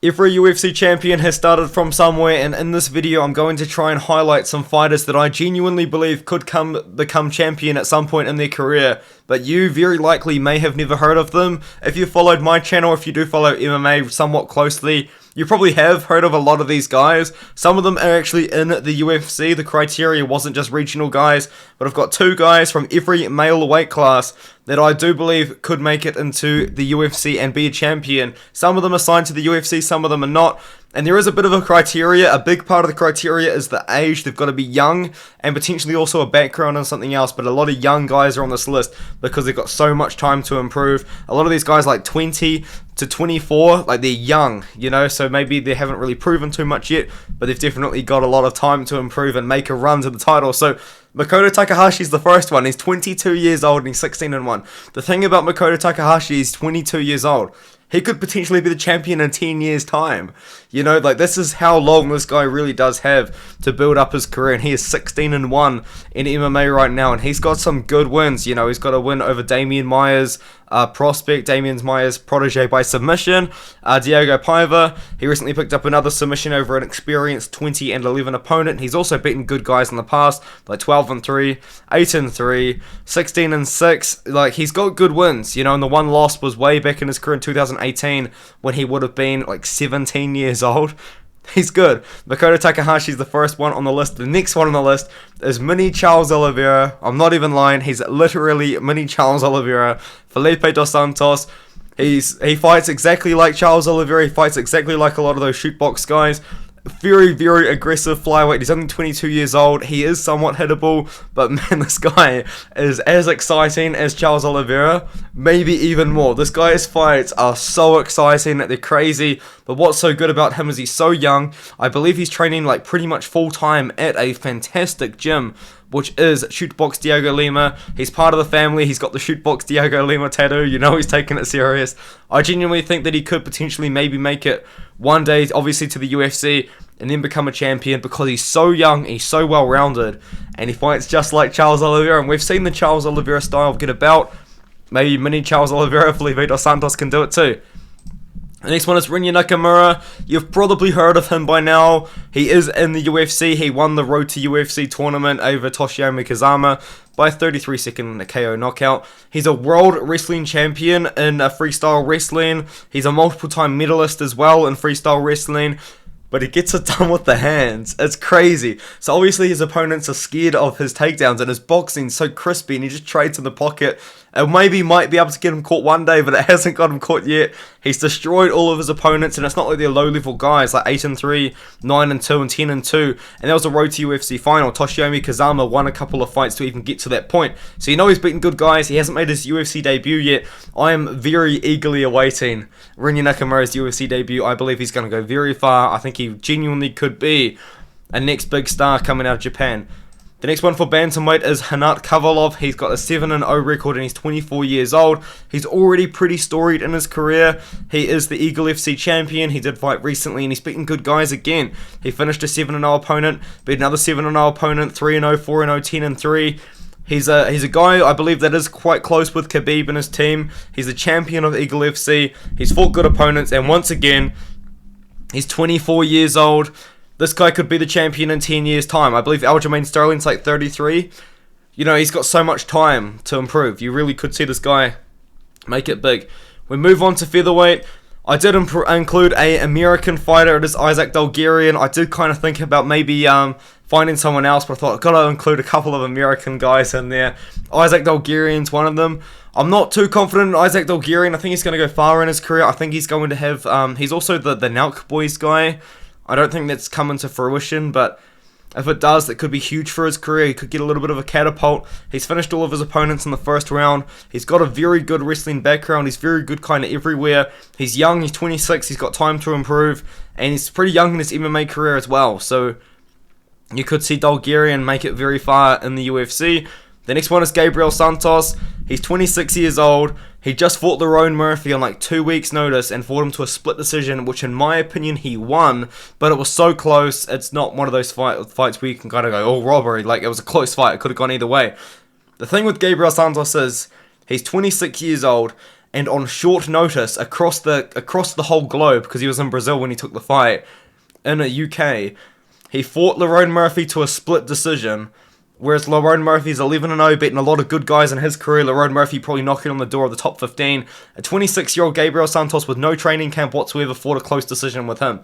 Every UFC champion has started from somewhere, and in this video I'm going to try and highlight some fighters that I genuinely believe could become champion at some point in their career, but you very likely may have never heard of them. If you followed my channel, if you do follow MMA somewhat closely, you probably have heard of a lot of these guys. Some of them are actually in the UFC. The criteria wasn't just regional guys, but I've got two guys from every male weight class that I do believe could make it into the UFC and be a champion. Some of them are signed to the UFC, some of them are not. And there is a bit of a criteria. A big part of the criteria is the age. They've got to be young and potentially also a background on something else. But a lot of young guys are on this list because they've got so much time to improve. A lot of these guys like 20 to 24, like they're young, you know, so maybe they haven't really proven too much yet, but they've definitely got a lot of time to improve and make a run to the title. So Makoto Takahashi's the first one. He's 22 years old and he's 16-1. The thing about Makoto Takahashi, he's 22 years old. He could potentially be the champion in 10 years' time. You know, like, this is how long this guy really does have to build up his career. And he is 16-1 in MMA right now. And he's got some good wins. You know, he's got a win over Damian Maia's prospect, Damian Maia's protege by submission, Diego Paiva. He recently picked up another submission over an experienced 20-11 opponent. He's also beaten good guys in the past, like 12-3, 8-3, 16-6. Like, he's got good wins, you know, and the one loss was way back in his career in 2018 when he would have been like 17 years old. He's good. Makoto Takahashi's the first one on the list. The next one on the list is Mini Charles Oliveira. I'm not even lying. He's literally Mini Charles Oliveira. Felipe dos Santos. He fights exactly like Charles Oliveira. He fights exactly like a lot of those shootbox guys. Very, very aggressive flyweight. He's only 22 years old. He is somewhat hittable, but man, this guy is as exciting as Charles Oliveira, maybe even more. This guy's fights are so exciting, they're crazy, but what's so good about him is he's so young. I believe he's training like pretty much full-time at a fantastic gym, which is Shootbox Diego Lima. He's part of the family. He's got the Shootbox Diego Lima tattoo. You know he's taking it serious. I genuinely think that he could potentially maybe make it one day, obviously, to the UFC and then become a champion because he's so young, he's so well-rounded, and he fights just like Charles Oliveira. And we've seen the Charles Oliveira style get about. Maybe Mini Charles Oliveira, Felipe dos Santos can do it too. The next one is Rinya Nakamura. You've probably heard of him by now. He is in the UFC. He won the Road to UFC tournament over Toshiyomi Kazama by 33-second KO knockout. He's a world wrestling champion in freestyle wrestling. He's a multiple-time medalist as well in freestyle wrestling. But he gets it done with the hands. It's crazy. So obviously his opponents are scared of his takedowns, and his boxing's so crispy, and he just trades in the pocket. And maybe might be able to get him caught one day, but it hasn't got him caught yet. He's destroyed all of his opponents, and it's not like they're low-level guys, like 8-3, 9-2, and 10-2. And that was a Road to UFC final. Toshiyomi Kazama won a couple of fights to even get to that point. So you know he's beaten good guys. He hasn't made his UFC debut yet. I am very eagerly awaiting Rinya Nakamura's UFC debut. I believe he's going to go very far. I think he genuinely could be a next big star coming out of Japan. The next one for bantamweight is Hanat Kavalov. He's got a 7-0 record and he's 24 years old. He's already pretty storied in his career. He is the Eagle FC champion. He did fight recently and he's beaten good guys again. He finished a 7-0 opponent, beat another 7-0 opponent, 3-0, 4-0, 10-3. He's a guy, I believe, that is quite close with Khabib and his team. He's the champion of Eagle FC. He's fought good opponents, and once again, he's 24 years old. This guy could be the champion in 10 years' time. I believe Aljamain Sterling's like 33. You know, he's got so much time to improve. You really could see this guy make it big. We move on to featherweight. I did include an American fighter. It is Isaac Dalgarian. I did kind of think about maybe finding someone else, but I thought I've got to include a couple of American guys in there. Isaac Dalgarian's one of them. I'm not too confident in Isaac Dalgarian. I think he's going to go far in his career. I think he's going to have... he's also the Nauk Boys guy. I don't think that's coming to fruition, but if it does, that could be huge for his career. He could get a little bit of a catapult. He's finished all of his opponents in the first round. He's got a very good wrestling background. He's very good kind of everywhere. He's young. He's 26. He's got time to improve. And he's pretty young in his MMA career as well. So you could see Dalgarian make it very far in the UFC. The next one is Gabriel Santos. He's 26 years old. He just fought Lerone Murphy on like 2 weeks' notice and fought him to a split decision, which in my opinion he won, but it was so close. It's not one of those fights where you can kind of go, oh, robbery. Like, it was a close fight. It could have gone either way. The thing with Gabriel Santos is he's 26 years old, and on short notice across the whole globe, because he was in Brazil when he took the fight, in a UK, he fought Lerone Murphy to a split decision. Whereas Lerone Murphy's 11-0, beating a lot of good guys in his career. Lerone Murphy probably knocking on the door of the top 15. A 26-year-old Gabriel Santos with no training camp whatsoever fought a close decision with him.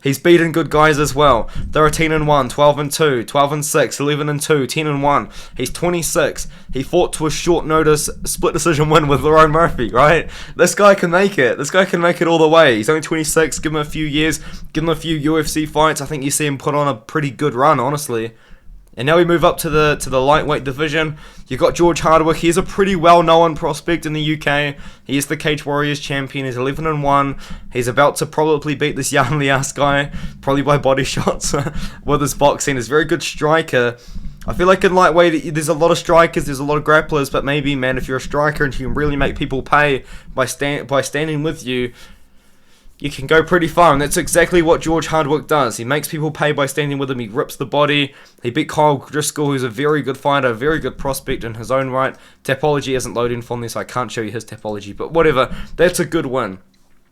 He's beaten good guys as well. 13-1, 12-2, 12-6, 11-2, 10-1. He's 26. He fought to a short notice split decision win with Lerone Murphy, right? This guy can make it. This guy can make it all the way. He's only 26. Give him a few years. Give him a few UFC fights. I think you see him put on a pretty good run, honestly. And now we move up to the lightweight division. You've got George Hardwick. He's a pretty well-known prospect in the UK. He is the Cage Warriors champion. He's 11-1. He's about to probably beat this Jan Lias guy, probably by body shots with his boxing. He's a very good striker. I feel like in lightweight, there's a lot of strikers, there's a lot of grapplers, but maybe, man, if you're a striker and you can really make people pay by standing with you, you can go pretty far, and that's exactly what George Hardwick does. He makes people pay by standing with him. He rips the body. He beat Kyle Driscoll, who's a very good fighter, a very good prospect in his own right. Tapology isn't loading from this, so I can't show you his Tapology, but whatever. That's a good win.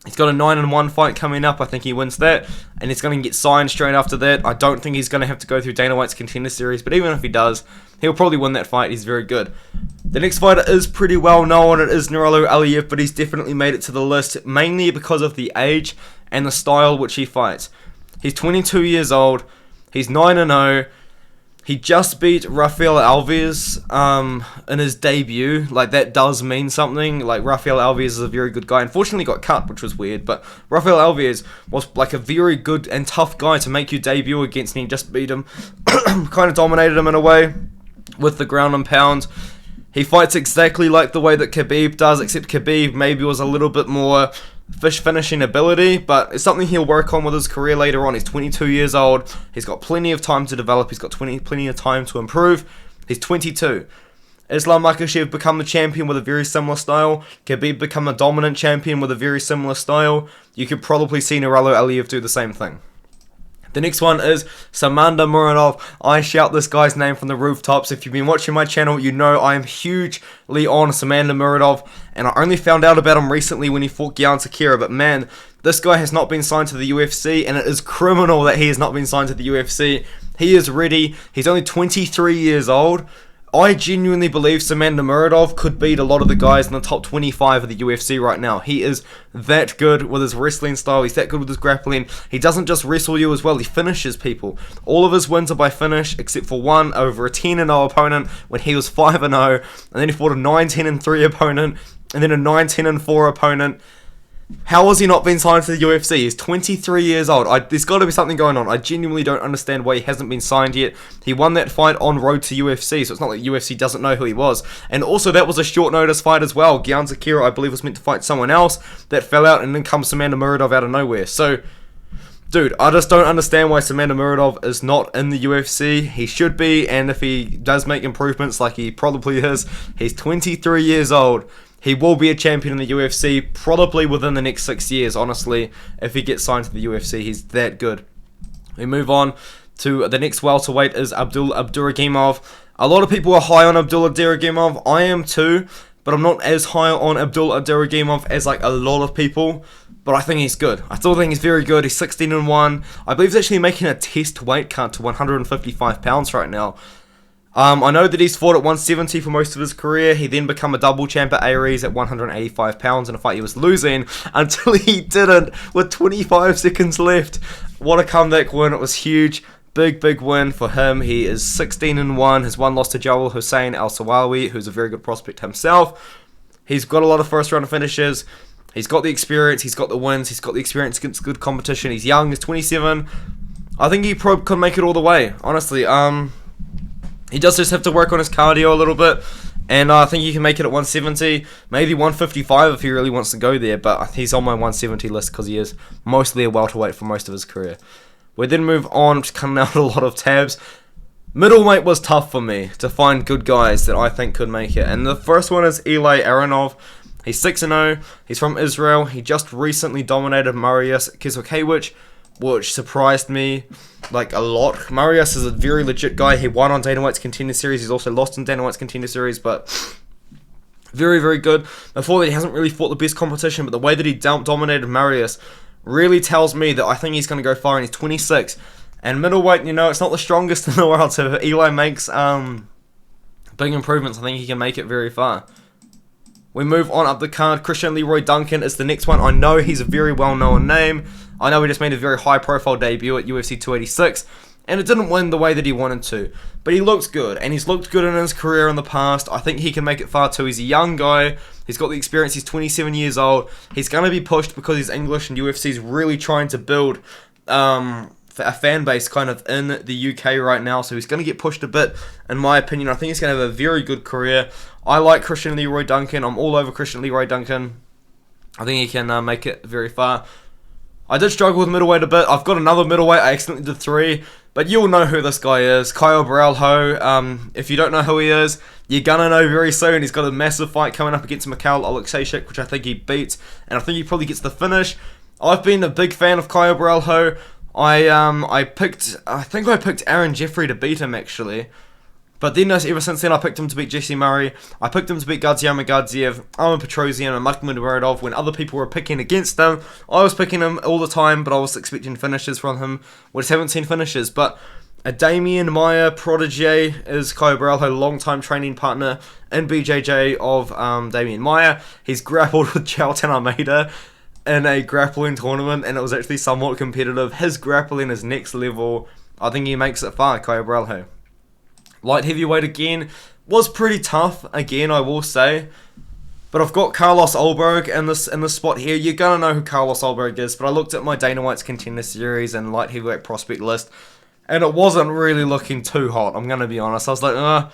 He's got a 9-1 fight coming up. I think he wins that, and he's going to get signed straight after that. I don't think he's going to have to go through Dana White's Contender Series, but even if he does, he'll probably win that fight. He's very good. The next fighter is pretty well known. It is Nurullo Aliyev, but he's definitely made it to the list, mainly because of the age and the style which he fights. He's 22 years old. He's 9-0. He just beat Rafael Alves in his debut. Like, that does mean something. Like, Rafael Alves is a very good guy. Unfortunately got cut, which was weird. But Rafael Alves was like a very good and tough guy to make your debut against, and he just beat him. Kind of dominated him in a way with the ground and pound. He fights exactly like the way that Khabib does, except Khabib maybe was a little bit more finishing ability, but it's something he'll work on with his career later on. He's 22 years old. He's got plenty of time to develop. He's got plenty of time to improve. He's 22. Islam Makhachev become the champion with a very similar style. Khabib become a dominant champion with a very similar style. You could probably see Nurullo Aliyev do the same thing. The next one is Samanda Muradov. I shout this guy's name from the rooftops. If you've been watching my channel, you know I am hugely on Samanda Muradov, and I only found out about him recently when he fought Gian Sakira, but man, this guy has not been signed to the UFC, and it is criminal that he has not been signed to the UFC. He is ready. He's only 23 years old. I genuinely believe Samanda Muradov could beat a lot of the guys in the top 25 of the UFC right now. He is that good with his wrestling style. He's that good with his grappling. He doesn't just wrestle you as well. He finishes people. All of his wins are by finish, except for one over a 10-0 opponent when he was 5-0. And then he fought a 9-10-3 opponent, and then a 9-10-4 opponent. How has he not been signed to the UFC? He's 23 years old. There's got to be something going on. I genuinely don't understand why he hasn't been signed yet. He won that fight on road to UFC, so it's not like UFC doesn't know who he was. And also, that was a short notice fight as well. Gian Sakira, I believe, was meant to fight someone else that fell out, and then comes Samanda Muradov out of nowhere. So, dude, I just don't understand why Samanda Muradov is not in the UFC. He should be, and if he does make improvements like he probably is, he's 23 years old. He will be a champion in the UFC probably within the next 6 years, honestly. If he gets signed to the UFC, he's that good. We move on to the next welterweight is Abdul Abduragimov. A lot of people are high on Abdul Abduragimov. I am too, but I'm not as high on Abdul Abduragimov as like a lot of people. But I think he's good. I still think he's very good. He's 16-1. I believe he's actually making a test weight cut to 155 pounds right now. I know that he's fought at 170 for most of his career. He then became a double champ at Aries at 185 pounds in a fight he was losing until he didn't with 25 seconds left. What a comeback win. It was huge. Big win for him. He is 16-1. His one loss to Joel Hussein Al-Sawawi, who's a very good prospect himself. He's got a lot of first round finishes. He's got the experience. He's got the wins. He's got the experience against good competition. He's young. He's 27. I think he probably could make it all the way, honestly. He does just have to work on his cardio a little bit, and I think he can make it at 170, maybe 155 if he really wants to go there, but he's on my 170 list because he is mostly a welterweight for most of his career. We then move on, just cutting out a lot of tabs. Middleweight was tough for me to find good guys that I think could make it, and the first one is Eli Aronov. He's 6-0, he's from Israel, he just recently dominated Mariusz Kizokiewicz, which surprised me like a lot. Mariusz is a very legit guy. He won on Dana White's Contender Series. He's also lost in Dana White's Contender Series, but Very, very good. Before that, he hasn't really fought the best competition, but the way that he dominated Marius really tells me that I think he's going to go far, and he's 26. And middleweight, you know, it's not the strongest in the world, so if Eli makes big improvements, I think he can make it very far. We move on up the card. Christian Leroy Duncan is the next one. I know he's a very well-known name. I know he just made a very high-profile debut at UFC 286, and it didn't win the way that he wanted to. But he looks good, and he's looked good in his career in the past. I think he can make it far too. He's a young guy. He's got the experience. He's 27 years old. He's going to be pushed because he's English, and UFC's really trying to build a fan base kind of in the UK right now, so he's going to get pushed a bit, in my opinion. I think he's going to have a very good career. I like Christian Leroy Duncan. I'm all over Christian Leroy Duncan. I think he can make it very far. I did struggle with middleweight a bit. I've got another middleweight. I accidentally did 3, but you'll know who this guy is. Kyle Baralho. If you don't know who he is, you're gonna know very soon. He's got a massive fight coming up against Mikhail Oleksiejczuk, which I think he beats, and I think he probably gets the finish. I've been a big fan of Kyle Baralho. I think I picked Aaron Jeffrey to beat him, actually. But then, ever since then, I picked him to beat Jesse Murray. I picked him to beat Gadzhimai Magadziev, Armen Petrosian, and Makhmudmuradov. When other people were picking against him, I was picking him all the time, but I was expecting finishes from him. We just haven't seen finishes. But a Damian Maia protege is Kyle Baralho, long-time training partner in BJJ of Damian Maia. He's grappled with Jailton Almeida in a grappling tournament, and it was actually somewhat competitive. His grappling is next level. I think he makes it far, Kyle Baralho. Light heavyweight again was pretty tough, again, I will say. But I've got Carlos Ulberg in this spot here. You're gonna know who Carlos Ulberg is, but I looked at my Dana White's Contender Series and light heavyweight prospect list, and it wasn't really looking too hot, I'm gonna be honest. I was like, I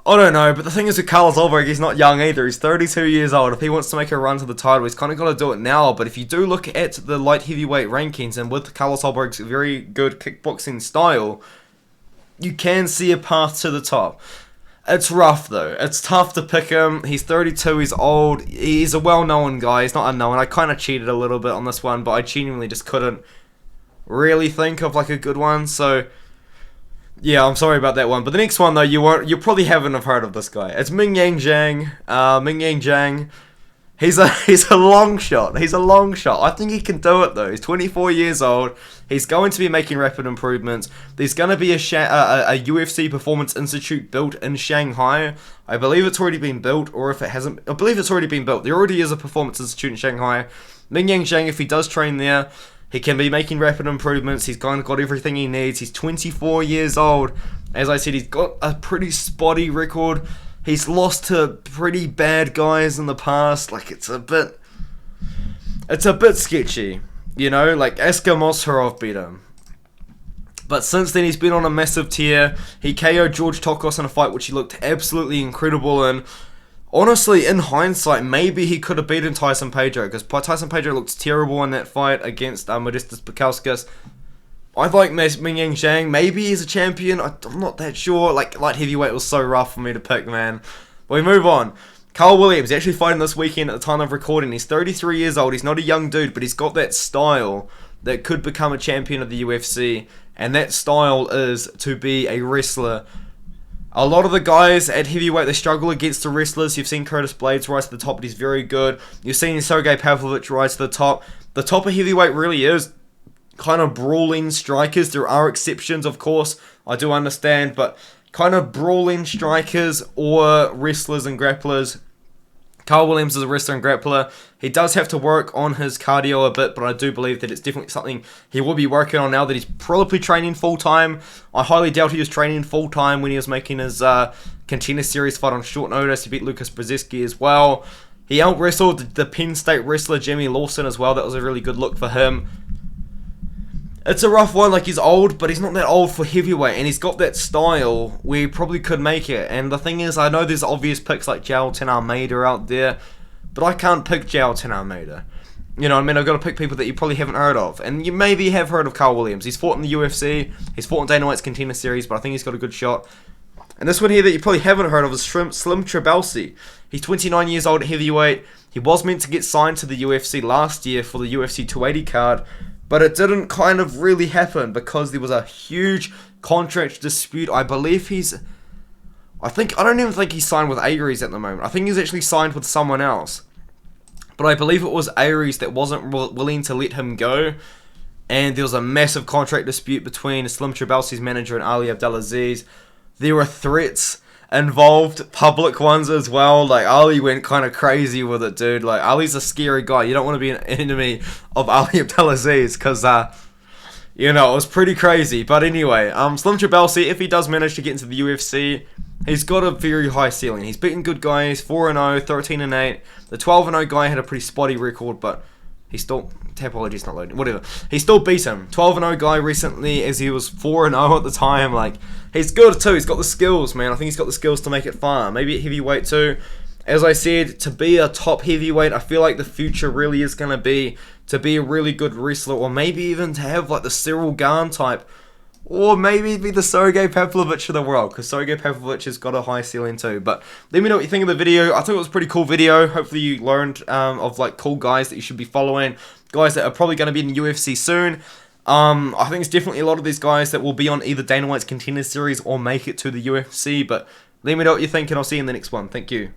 don't know, but the thing is with Carlos Ulberg, he's not young either. He's 32 years old. If he wants to make a run to the title, he's kind of got to do it now. But if you do look at the light heavyweight rankings, and with Carlos Ulberg's very good kickboxing style, you can see a path to the top. It's rough, though. It's tough to pick him. He's 32, he's old. He's a well-known guy. He's not unknown. I kind of cheated a little bit on this one, but I genuinely just couldn't really think of like a good one. So yeah, I'm sorry about that one. But the next one, though, you probably haven't have heard of this guy. It's Ming Yang Zhang. Ming Yang Zhang. He's a long shot. He's a long shot. I think he can do it, though. He's 24 years old. He's going to be making rapid improvements. There's going to be a UFC Performance Institute built in Shanghai. I believe it's already been built, or if it hasn't, I believe it's already been built. There already is a Performance Institute in Shanghai. Ming Yang Zhang, if he does train there, he can be making rapid improvements. He's kind of got everything he needs. He's 24 years old. As I said, he's got a pretty spotty record. He's lost to pretty bad guys in the past. Like, it's a bit sketchy. You know, like Askar Mosharov beat him. But since then, he's been on a massive tear. He KO'd George Tokos in a fight which he looked absolutely incredible in. Honestly, in hindsight, maybe he could have beaten Tyson Pedro, because Tyson Pedro looked terrible in that fight against Modestas Bukauskas. I like Ming Yang Zhang. Maybe he's a champion. I'm not that sure. Like, light heavyweight was so rough for me to pick, man. But we move on. Carl Williams actually fighting this weekend at the time of recording. He's 33 years old. He's not a young dude, but he's got that style that could become a champion of the UFC. And that style is to be a wrestler. A lot of the guys at heavyweight, they struggle against the wrestlers. You've seen Curtis Blades rise to the top, but he's very good. You've seen Sergey Pavlovich rise to the top. The top of heavyweight really is kind of brawling strikers. There are exceptions, of course. I do understand, but kind of brawling strikers or wrestlers and grapplers. Carl Williams is a wrestler and grappler. He does have to work on his cardio a bit, but I do believe that it's definitely something he will be working on now that he's probably training full-time. I highly doubt he was training full-time when he was making his Contender Series fight on short notice. He beat Lucas Brzezinski as well. He out-wrestled the Penn State wrestler Jimmy Lawson as well. That was a really good look for him. It's a rough one. Like, he's old, but he's not that old for heavyweight, and he's got that style where he probably could make it. And the thing is, I know there's obvious picks like Jailton Almeida out there, but I can't pick Jailton Almeida. You know what I mean? I've got to pick people that you probably haven't heard of. And you maybe have heard of Carl Williams. He's fought in the UFC. He's fought in Dana White's Contender Series, but I think he's got a good shot. And this one here that you probably haven't heard of is Slim Trabelsi. He's 29 years old at heavyweight. He was meant to get signed to the UFC last year for the UFC 280 card, but it didn't kind of really happen because there was a huge contract dispute. I believe he's I don't even think he's signed with Aries at the moment. I think he's actually signed with someone else. But I believe it was Aries that wasn't willing to let him go. And there was a massive contract dispute between Slim Trabelsi's manager and Ali Abdelaziz. There were threats involved, public ones as well. Like, Ali went kind of crazy with it, dude. Like, Ali's a scary guy. You don't want to be an enemy of Ali Abdelaziz because, you know, it was pretty crazy. But anyway, Slim Trabelsi, if he does manage to get into the UFC, he's got a very high ceiling. He's beaten good guys, 4-0, 13-8. The 12-0 guy had a pretty spotty record, but he still... Tapology's not loading. Whatever. He still beat him. 12-0 guy recently, as he was 4-0 at the time. Like, he's good too. He's got the skills, man. I think he's got the skills to make it far. Maybe at heavyweight too. As I said, to be a top heavyweight, I feel like the future really is going to be to be a really good wrestler, or maybe even to have like the Cyril Gane type, or maybe be the Sergey Pavlovich of the world, because Sergey Pavlovich has got a high ceiling too. But let me know what you think of the video. I thought it was a pretty cool video. Hopefully you learned of like cool guys that you should be following, guys that are probably going to be in the UFC soon. I think it's definitely a lot of these guys that will be on either Dana White's Contender series or make it to the UFC. But let me know what you think, and I'll see you in the next one. Thank you.